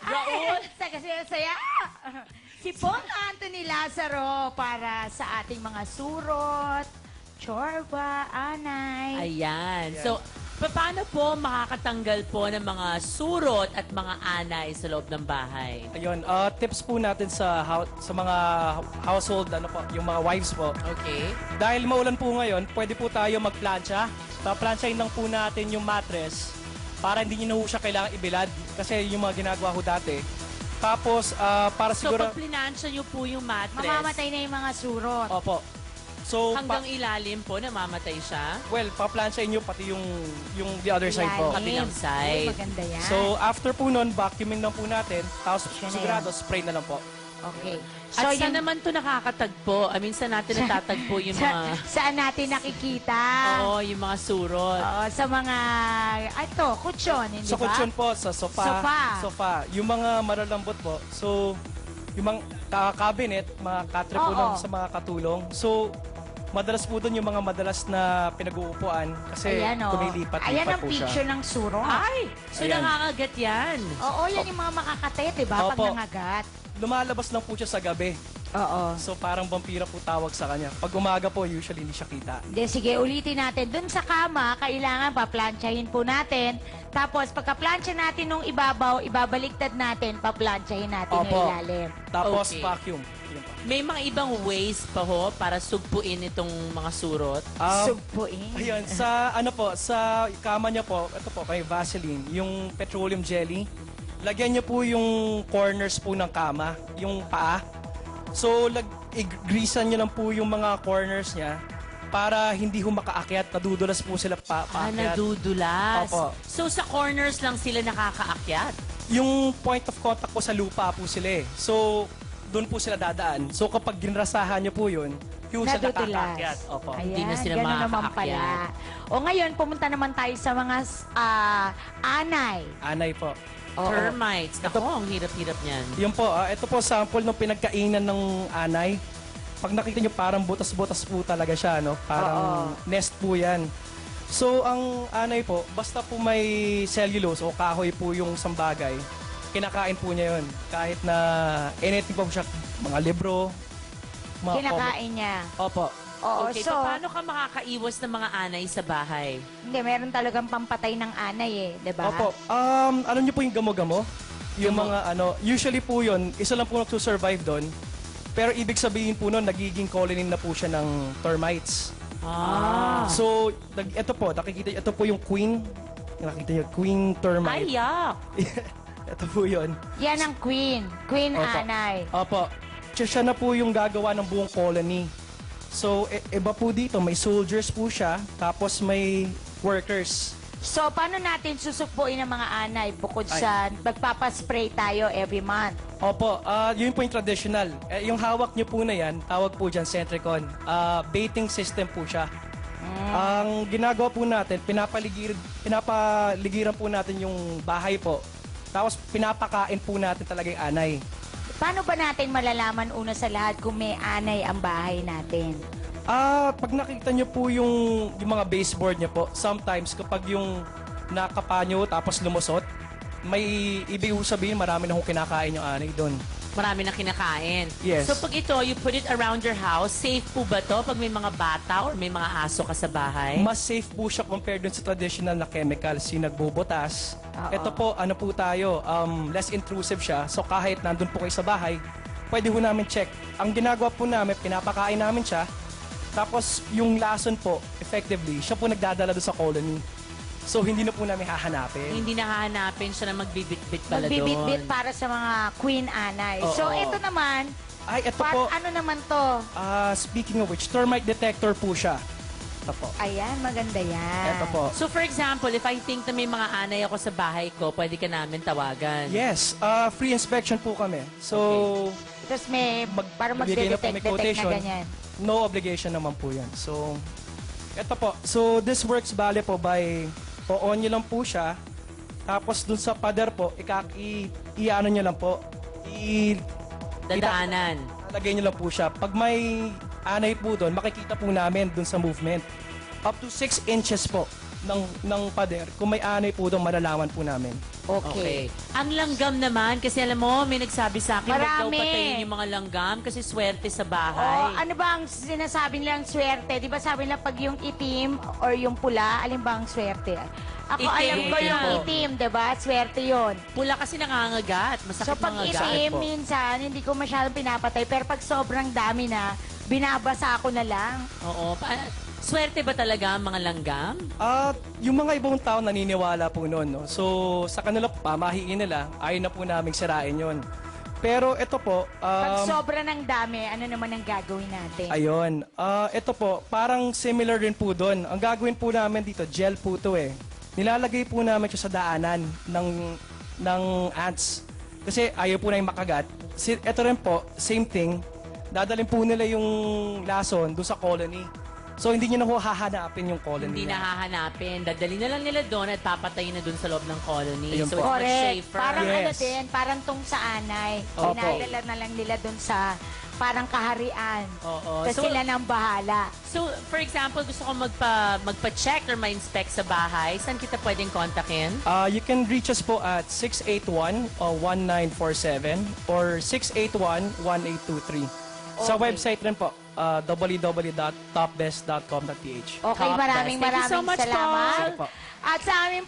Raul? Saya. Si Pong Anthony Lazaro para sa ating mga surot, chorba, anay. Ayan. So, paano po makakatanggal po ng mga surot at mga anay sa loob ng bahay? Ayun, tips po natin sa mga household, ano po, yung mga wives po. Okay. Dahil maulan po ngayon, pwede po tayo magplancha. Paplansyahin lang po natin yung mattress para hindi nyo na po siya kailangan ibilad. Kasi yung mga ginagawa ko dati. Tapos, para So, siguro... pag plinansya nyo po yung mattress, Mamamatay na yung mga surot. Opo. So, hanggang ilalim po, namamatay siya? well, paplansyahin nyo pati yung the other side po. Kabilang side. Uy, maganda yan. So, after po nun, vacuuming lang po natin. Tapos, Siya na sigurado, spray na lang po. okay. At So, saan yung- naman to nakakatagpo? I mean, saan natin natatagpo yung mga... saan natin nakikita? Oo, yung mga surot. Oo, sa mga, kutsyon, hindi Sa ba? kutsyon po, sa sofa. Sofa. Yung mga malalambot po. So, yung mga cabinet, mga katre po Oo. lang sa mga katulong. So, madalas po doon yung mga madalas na pinag-uupuan kasi Ayan, oh. tumilipat-lipat Ayan ang po siya. picture ng surot. Ay! So, Ayan. nakakagat yan. Oo, yan yung mga makakate, di ba? Pag Opo. nangagat. Lumalabas lang po siya sa gabi. Oo. So, parang vampira po tawag sa kanya. Pag umaga po, usually hindi siya kita. De, sige, ulitin natin. Doon sa kama, kailangan paplansyahin po natin. Tapos, pagka-plansya natin nung ibabaw, ibabaliktad natin, paplansyahin natin yung Opo. ilalim. Tapos, Okay. vacuum. Yun po. May mga ibang ways pa ho para sugpuin itong mga surot. Sugpuin. Ayun, sa kama niya po, ito po, kay Vaseline, yung petroleum jelly. Lagyan niyo po yung corners po ng kama, yung paa. So, i-greasean niyo lang po yung mga corners niya para hindi ho makaakyat, nadudulas po sila paakyat. Nadudulas. Opo. So, sa corners lang sila nakakaakyat? Yung point of contact po sa lupa po sila eh. So, doon po sila dadaan. So, kapag ginrasahan niyo po yun, yung sa nakakaakyat. Opo. Ayan, Hindi na sila ganun naman makakaakyat. pala. O ngayon, pumunta naman tayo sa mga anay. Anay po. Oo. Termites. Naku, ang hirap-hirap niyan. Yun po, ito po sample ng pinagkainan ng anay. Pag nakita nyo, parang butas-butas po talaga siya, no? Parang nest po yan. So, ang anay po, basta po may cellulose o kahoy po yung sambagay, kinakain po niya yun. Kahit na anything po siya, mga libro, mga Kinakain niya. Opo. Oo, Okay, so, paano ka makakaiwas ng mga anay sa bahay? hindi, meron talagang pampatay ng anay eh, di ba? Opo. Ano nyo po yung gamo-gamo? Yung Gamo. mga usually po yun, isa lang po nagsusurvive doon. Pero ibig sabihin po nun, nagiging colony na po siya ng termites. So, ito po, nakikita ito po yung queen. Nakikita niyo, queen termite. Ay, yak! Ito po yun. Yan ang queen. Queen Opo. anay. Opo. Siya na po yung gagawa ng buong colony. So, iba po dito, may soldiers po siya, tapos may workers. So, paano natin susukpuin ang mga anay bukod sa magpapaspray tayo every month? Opo, yun po yung traditional. Yung hawak niyo po na yan, tawag po dyan, Centricon. Baiting system po siya. Ang ginagawa po natin, pinapaligiran po natin yung bahay po. Tapos pinapakain po natin talaga yung anay. Paano ba natin malalaman una sa lahat kung may anay ang bahay natin? Pag nakita niyo po yung mga baseboard niyo po, sometimes kapag yung nakapa nyo tapos lumusot, may ibig sabihin marami na kong kinakain yung anay doon. Marami na kinakain. Yes. So, pag ito, you put it around your house, safe po ba to pag may mga bata or may mga aso ka sa bahay? Mas safe po siya compared dun sa traditional na chemicals, yung nagbubutas. Oo. Ito po, ano po tayo, less intrusive siya. So kahit nandun po kayo sa bahay, pwede ho namin check. Ang ginagawa po namin, pinapakain namin siya. Tapos yung lason po, effectively, siya po nagdadala doon sa colony. So hindi na po namin hahanapin. Hindi nahahanapin siya na magbibit-bit pala doon. Magbibit-bit para sa mga queen anay. So, Oo. ito naman, Ay, ito po, ano naman to? speaking of which, termite detector po siya. Ito po. Ayan, maganda yan. Ito po. So, for example, if I think na may mga anay ako sa bahay ko, pwede ka namin tawagan. Yes, free inspection po kami. So, Tapos may, para magbigay na po may magde-detect na quotation. ganyan. No obligation naman po yan. So, eto po. So, this works bale po by on nyo lang po siya. Tapos dun sa pader po, i-ano nyo lang po. Dadaanan. Lagay nyo lang po siya. Pag may anay po doon, makikita po namin dun sa movement. Up to 6 inches po ng pader. Kung may anay po doon, malalaman po namin. Okay. Ang langgam naman, kasi alam mo, may nagsabi sa akin, wag daw Marami. patayin yung mga langgam kasi swerte sa Oh, bahay. ano ba ang sinasabi nilang swerte? Di ba sabi nila pag yung itim or yung pula, alin ba ang swerte? Ako Itim. alam ko yung Itim. itim, di ba? Swerte yon. Pula kasi nangangagat, masakit So pag mangagat. itim, po. minsan, hindi ko masyadong pinapatay. Pero pag sobrang dami na, binabasa ko na lang. Oo. Swerte ba talaga ang mga langgam? At yung mga ibang tao naniniwala po noon. No? So sa kanila, pamahiin nila, ayaw na po namin sirain yon. Pero ito po, Pag sobra ng dami, ano naman ang gagawin natin? ayun, ito po, parang similar rin po doon. Ang gagawin po namin dito, gel po to eh. Nilalagay po namin siya sa daanan ng ants. Kasi ayaw po na yung makagat. Ito rin po, same thing. Dadalhin po nila yung lason doon sa colony. So hindi nyo na ho hahanapin yung colony. Hindi niya. nahahanapin. Dadali na lang nila doon at papatayin na doon sa loob ng colony. Ayun So po. it's much Correct. safer. Parang Yes. ano din, parang tong sa anay. Opo. Dinadala na lang nila dun sa parang kaharian. Oo. Tapos sila nang bahala. So, for example, gusto ko magpa-check or ma-inspect sa bahay. Saan kita pwedeng kontakin? You can reach us po at 681-1947 or 681-1823. Sa Okay. website rin po, www.topbest.com.ph. Okay, Top maraming best. Thank you so much, salamat. Paul. At sa amin